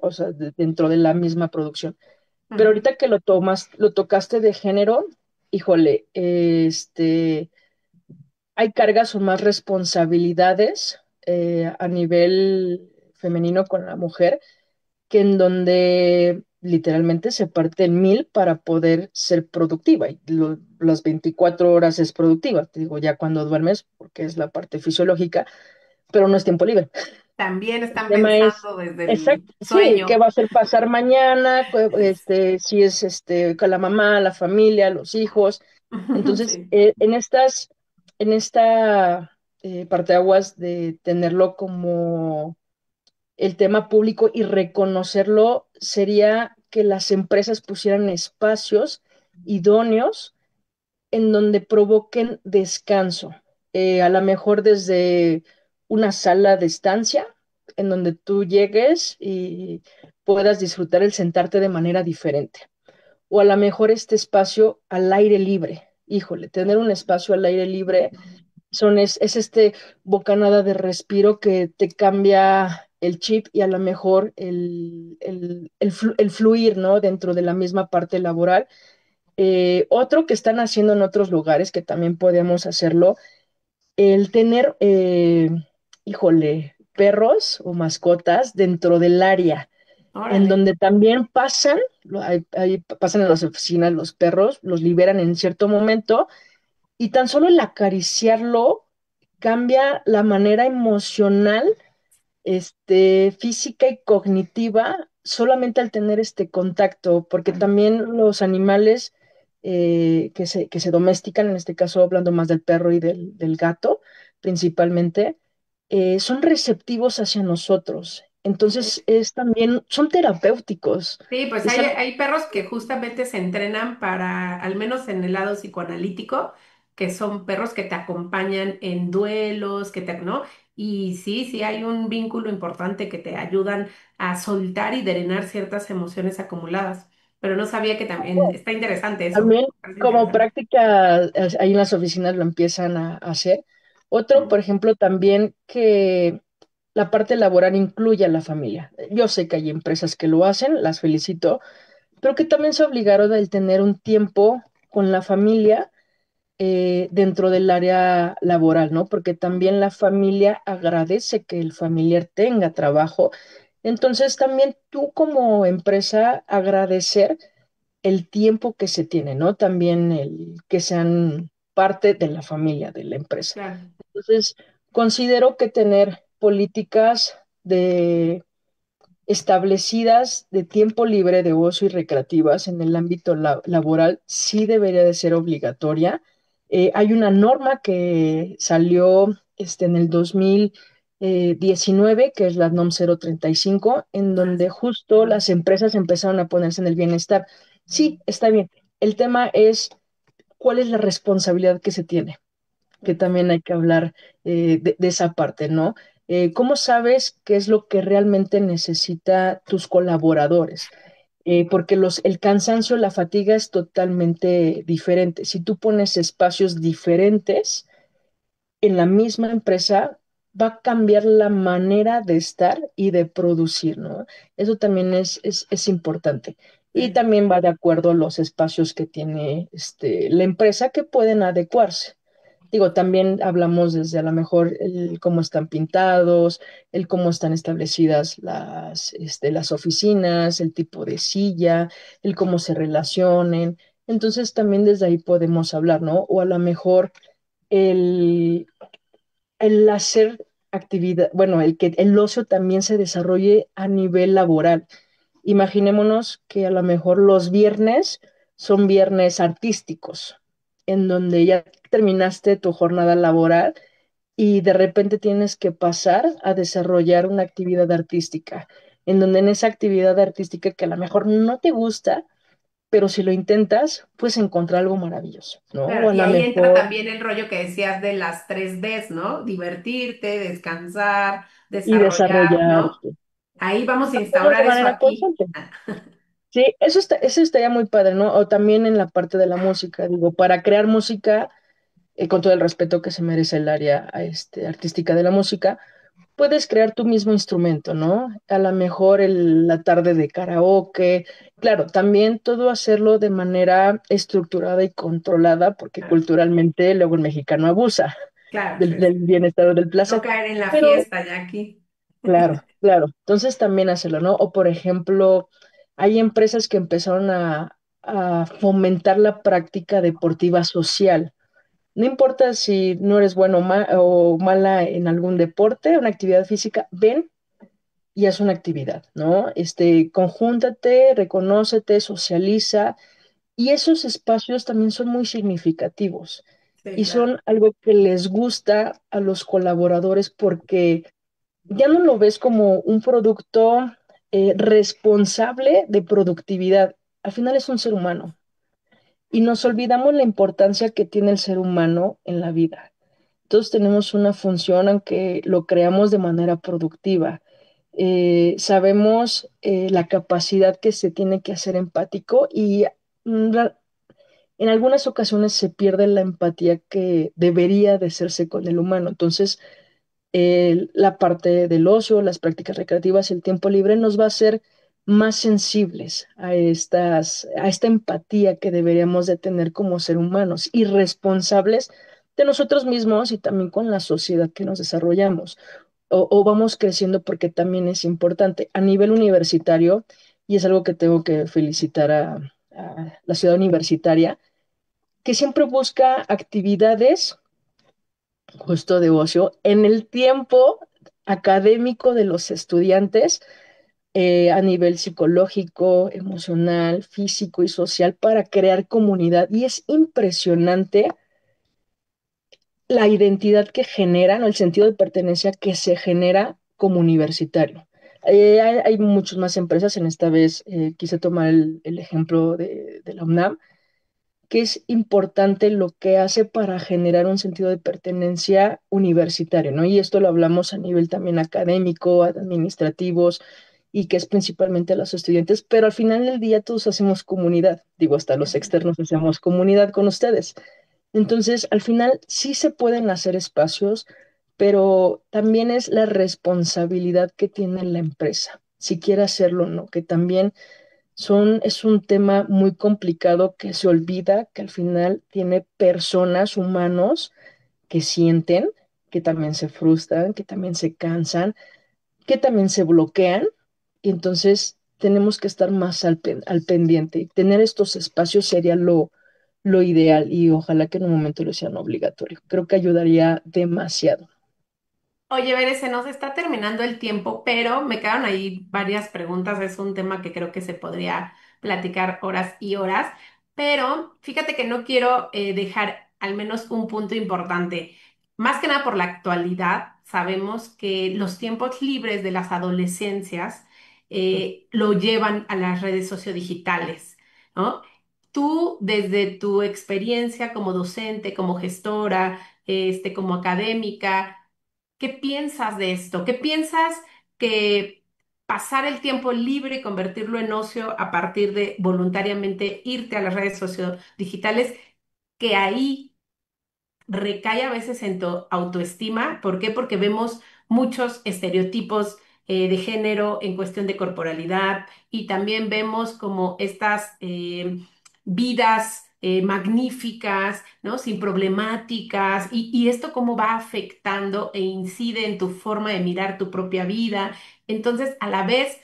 o sea, dentro de la misma producción. Pero Ujú. ahorita que lo tocaste de género, híjole, hay cargas o más responsabilidades a nivel femenino con la mujer, que en donde literalmente se parte en mil para poder ser productiva. Y las 24 horas es productiva, te digo, ya cuando duermes, porque es la parte fisiológica, pero no es tiempo libre. También El están tema es, pensando desde el exacto, sí, qué sueño. va a hacer pasar mañana, si es con la mamá, la familia, los hijos. Entonces, Sí. en esta parteaguas de tenerlo como el tema público y reconocerlo sería que las empresas pusieran espacios idóneos en donde provoquen descanso. A lo mejor desde una sala de estancia, en donde tú llegues y puedas disfrutar el sentarte de manera diferente. O a lo mejor este espacio al aire libre. Híjole, tener un espacio al aire libre es este bocanada de respiro que te cambia el chip y a lo mejor el fluir, ¿no? Dentro de la misma parte laboral. Otro que están haciendo en otros lugares, que también podemos hacerlo, el tener, híjole, perros o mascotas dentro del área, en Órale. donde también pasan, pasan en las oficinas los perros, los liberan en cierto momento y tan solo el acariciarlo cambia la manera emocional, física y cognitiva solamente al tener este contacto, porque también los animales que se domestican, en este caso hablando más del perro y del gato principalmente, son receptivos hacia nosotros. Entonces es también, son terapéuticos. Sí, pues Es hay algo perros que justamente se entrenan para, al menos en el lado psicoanalítico, que son perros que te acompañan en duelos, ¿no? Y sí, sí hay un vínculo importante que te ayudan a soltar y drenar ciertas emociones acumuladas. Pero no sabía que también está interesante eso. también Es como interesante. práctica, ahí en las oficinas lo empiezan a hacer. Otro, Mm. por ejemplo, también que la parte laboral incluye a la familia. Yo sé que hay empresas que lo hacen, las felicito, pero que también se obligaron a tener un tiempo con la familia dentro del área laboral, ¿no? Porque también la familia agradece que el familiar tenga trabajo. Entonces, también tú como empresa agradecer el tiempo que se tiene, ¿no? También el que sean parte de la familia, de la empresa. Claro. Entonces, considero que tener políticas de establecidas de tiempo libre, de ocio y recreativas en el ámbito laboral sí debería de ser obligatoria. Hay una norma que salió en el 2019, que es la NOM 035, en Ah, donde justo las empresas empezaron a ponerse en el bienestar. Sí, está bien. El tema es cuál es la responsabilidad que se tiene, que también hay que hablar de esa parte, ¿no? ¿Cómo sabes qué es lo que realmente necesita tus colaboradores? Porque el cansancio, la fatiga es totalmente diferente. Si tú pones espacios diferentes en la misma empresa, va a cambiar la manera de estar y de producir, ¿no? Eso también es importante. Y sí, también va de acuerdo a los espacios que tiene la empresa que pueden adecuarse. Digo, también hablamos desde a lo mejor el cómo están pintados, el cómo están establecidas las oficinas, el tipo de silla, el cómo se relacionen. Entonces también desde ahí podemos hablar, ¿no? O a lo mejor el, el hacer actividad, bueno, el que el ocio también se desarrolle a nivel laboral. Imaginémonos que a lo mejor los viernes son viernes artísticos, en donde ya terminaste tu jornada laboral y de repente tienes que pasar a desarrollar una actividad artística, en donde en esa actividad artística que a lo mejor no te gusta, pero si lo intentas, puedes encontrar algo maravilloso, ¿no? O claro. a Y lo ahí entra mejor también el rollo que decías de las 3 Ds, ¿no? Divertirte, descansar, y desarrollar, desarrollar ¿no? Ahí vamos a hacerlo de instaurar eso manera aquí. constante. Sí, eso estaría muy padre, ¿no? O también en la parte de la música, digo, para crear música, con todo el respeto que se merece el área artística de la música, puedes crear tu mismo instrumento, ¿no? A lo mejor la tarde de karaoke, claro, también todo hacerlo de manera estructurada y controlada, porque Claro, culturalmente luego el mexicano abusa claro, del bienestar o del no placer, caer en la pero fiesta ya aquí. claro, claro. Entonces también hacerlo, ¿no? O por ejemplo, hay empresas que empezaron a fomentar la práctica deportiva social. No importa si no eres bueno o mala en algún deporte, una actividad física, ven y haz una actividad, ¿no? Conjúntate, reconócete, socializa, y esos espacios también son muy significativos Sí, y claro, son algo que les gusta a los colaboradores porque ya no lo ves como un producto responsable de productividad. Al final es un ser humano y nos olvidamos la importancia que tiene el ser humano en la vida. Todos tenemos una función, aunque lo creamos de manera productiva. Sabemos la capacidad que se tiene que hacer empático y mm, la- en algunas ocasiones se pierde la empatía que debería de hacerse con el humano. Entonces, la parte del ocio, las prácticas recreativas, el tiempo libre nos va a hacer más sensibles a esta empatía que deberíamos de tener como ser humanos y responsables de nosotros mismos y también con la sociedad que nos desarrollamos o vamos creciendo porque también es importante a nivel universitario y es algo que tengo que felicitar a la ciudad universitaria que siempre busca actividades justo de ocio, en el tiempo académico de los estudiantes a nivel psicológico, emocional, físico y social para crear comunidad. Y es impresionante la identidad que generan o el sentido de pertenencia que se genera como universitario. Hay muchas más empresas, en esta vez quise tomar el ejemplo de la UNAM, que es importante lo que hace para generar un sentido de pertenencia universitario, ¿no? Y esto lo hablamos a nivel también académico, administrativos, y que es principalmente a los estudiantes, pero al final del día todos hacemos comunidad, digo, hasta los externos hacemos comunidad con ustedes. Entonces, al final sí se pueden hacer espacios, pero también es la responsabilidad que tiene la empresa, si quiere hacerlo o no, que también es un tema muy complicado que se olvida que al final tiene personas, humanos, que sienten, que también se frustran, que también se cansan, que también se bloquean. Y entonces tenemos que estar más al pendiente. Y tener estos espacios sería lo ideal y ojalá que en un momento lo sean obligatorio. Creo que ayudaría demasiado. Oye, Bere, se nos está terminando el tiempo, pero me quedaron ahí varias preguntas. Es un tema que creo que se podría platicar horas y horas, pero fíjate que no quiero dejar al menos un punto importante. Más que nada por la actualidad, sabemos que los tiempos libres de las adolescencias lo llevan a las redes sociodigitales, ¿no? Tú, desde tu experiencia como docente, como gestora, como académica, ¿qué piensas de esto? ¿Qué piensas que pasar el tiempo libre y convertirlo en ocio a partir de voluntariamente irte a las redes sociodigitales, que ahí recae a veces en tu autoestima? ¿Por qué? Porque vemos muchos estereotipos de género en cuestión de corporalidad y también vemos como estas vidas magníficas, ¿no? Sin problemáticas y esto cómo va afectando e incide en tu forma de mirar tu propia vida. Entonces, a la vez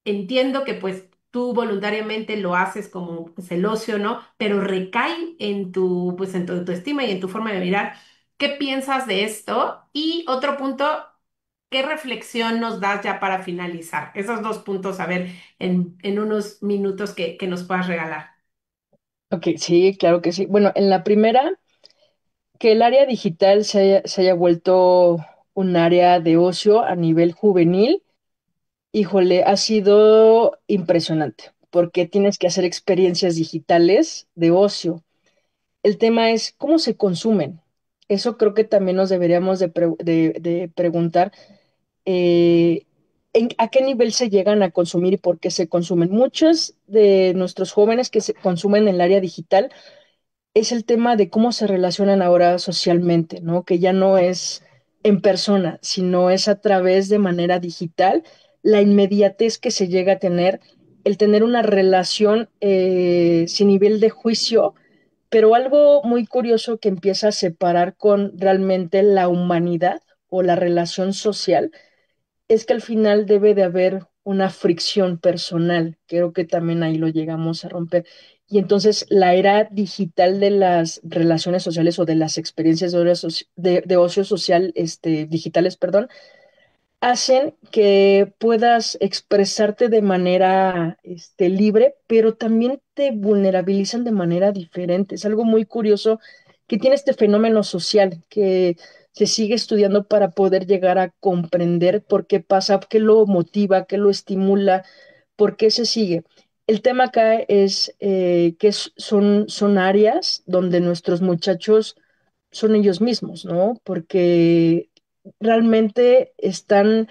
entiendo que pues tú voluntariamente lo haces como pues, el ocio, ¿no? Pero recae en tu, pues en tu autoestima y en tu forma de mirar. ¿Qué piensas de esto? Y otro punto, ¿qué reflexión nos das ya para finalizar? Esos dos puntos, a ver, en unos minutos que nos puedas regalar. Ok, sí, claro que sí. Bueno, en la primera, que el área digital se haya vuelto un área de ocio a nivel juvenil, híjole, ha sido impresionante, porque tienes que hacer experiencias digitales de ocio. El tema es cómo se consumen. Eso creo que también nos deberíamos de preguntar a qué nivel se llegan a consumir y por qué se consumen. Muchos de nuestros jóvenes que se consumen en el área digital es el tema de cómo se relacionan ahora socialmente, ¿no? Que ya no es en persona, sino es a través de manera digital, la inmediatez que se llega a tener, el tener una relación sin nivel de juicio, pero algo muy curioso que empieza a separar con realmente la humanidad o la relación social es que al final debe de haber una fricción personal. Creo que también ahí lo llegamos a romper. Y entonces la era digital de las relaciones sociales o de las experiencias de ocio social, digitales, perdón, hacen que puedas expresarte de manera libre, pero también te vulnerabilizan de manera diferente. Es algo muy curioso que tiene este fenómeno social que se sigue estudiando para poder llegar a comprender por qué pasa, qué lo motiva, qué lo estimula, por qué se sigue. El tema acá es que son áreas donde nuestros muchachos son ellos mismos, ¿no? Porque realmente están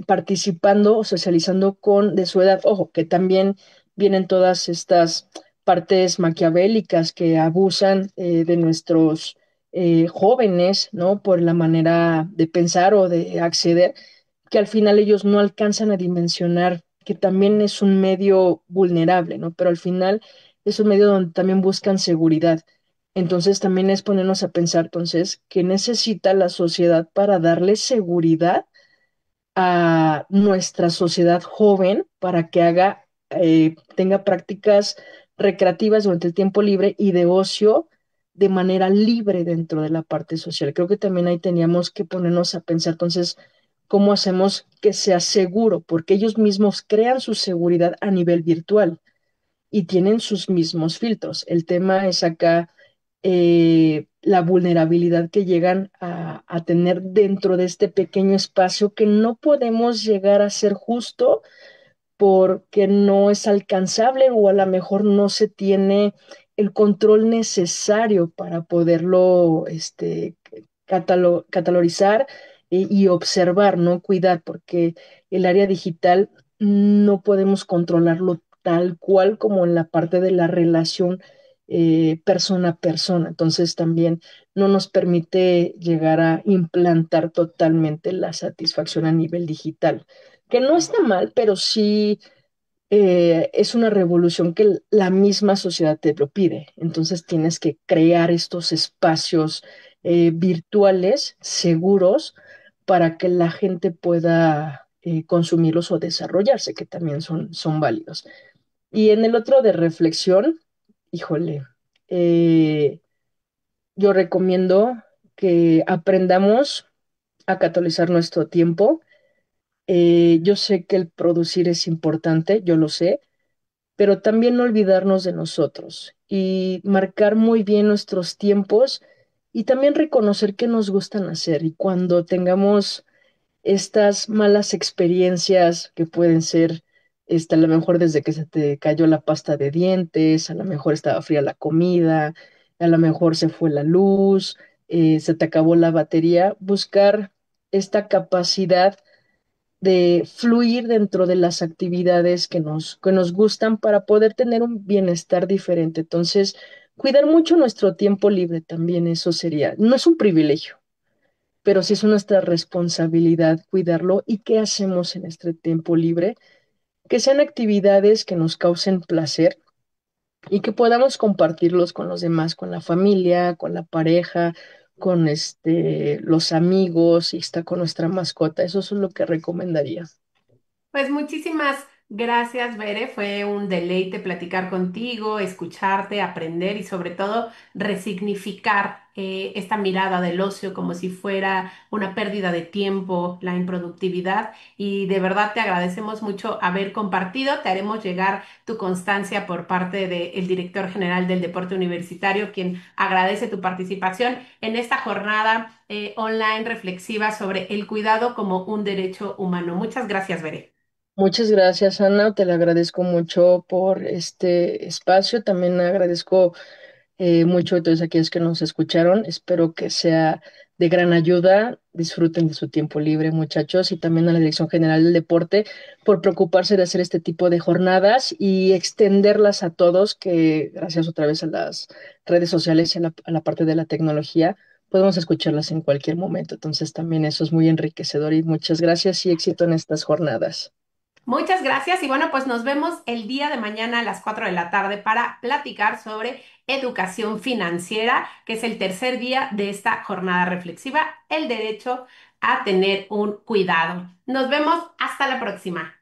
participando o socializando con de su edad. Ojo, que también vienen todas estas partes maquiavélicas que abusan de nuestros jóvenes, ¿no? Por la manera de pensar o de acceder, que al final ellos no alcanzan a dimensionar que también es un medio vulnerable, ¿no? Pero al final es un medio donde también buscan seguridad. Entonces también es ponernos a pensar, entonces, ¿qué necesita la sociedad para darle seguridad a nuestra sociedad joven para que tenga prácticas recreativas durante el tiempo libre y de ocio de manera libre dentro de la parte social? Creo que también ahí teníamos que ponernos a pensar, entonces, ¿cómo hacemos que sea seguro? Porque ellos mismos crean su seguridad a nivel virtual y tienen sus mismos filtros. El tema es acá la vulnerabilidad que llegan a tener dentro de este pequeño espacio que no podemos llegar a ser justo porque no es alcanzable o a lo mejor no se tiene el control necesario para poderlo catalorizar y observar, ¿no? Cuidar, porque el área digital no podemos controlarlo tal cual como en la parte de la relación persona a persona. Entonces también no nos permite llegar a implantar totalmente la satisfacción a nivel digital, que no está mal, pero sí es una revolución que la misma sociedad te lo pide. Entonces tienes que crear estos espacios virtuales seguros para que la gente pueda consumirlos o desarrollarse, que también son válidos. Y en el otro de reflexión, Híjole, eh, yo recomiendo que aprendamos a catalizar nuestro tiempo. Yo sé que el producir es importante, yo lo sé, pero también no olvidarnos de nosotros y marcar muy bien nuestros tiempos y también reconocer qué nos gustan hacer. Y cuando tengamos estas malas experiencias que pueden ser, a lo mejor desde que se te cayó la pasta de dientes, a lo mejor estaba fría la comida, a lo mejor se fue la luz, se te acabó la batería, buscar esta capacidad de fluir dentro de las actividades que nos gustan para poder tener un bienestar diferente. Entonces, cuidar mucho nuestro tiempo libre también, eso sería, no es un privilegio, pero sí es nuestra responsabilidad cuidarlo. ¿Y qué hacemos en este tiempo libre? Que sean actividades que nos causen placer y que podamos compartirlos con los demás, con la familia, con la pareja, con los amigos y está con nuestra mascota. Eso es lo que recomendaría. Pues muchísimas gracias, Bere. Fue un deleite platicar contigo, escucharte, aprender y sobre todo resignificar esta mirada del ocio como si fuera una pérdida de tiempo, la improductividad. Y de verdad te agradecemos mucho haber compartido. Te haremos llegar tu constancia por parte del director general del deporte universitario, quien agradece tu participación en esta jornada online reflexiva sobre el cuidado como un derecho humano. Muchas gracias, Bere. Muchas gracias, Ana. Te lo agradezco mucho por este espacio. También agradezco mucho a todos aquellos que nos escucharon. Espero que sea de gran ayuda. Disfruten de su tiempo libre, muchachos, y también a la Dirección General del Deporte por preocuparse de hacer este tipo de jornadas y extenderlas a todos, que gracias otra vez a las redes sociales y a la parte de la tecnología, podemos escucharlas en cualquier momento. Entonces también eso es muy enriquecedor y muchas gracias y éxito en estas jornadas. Muchas gracias y bueno, pues nos vemos el día de mañana a las 4 de la tarde para platicar sobre educación financiera, que es el tercer día de esta jornada reflexiva, el derecho a tener un cuidado. Nos vemos hasta la próxima.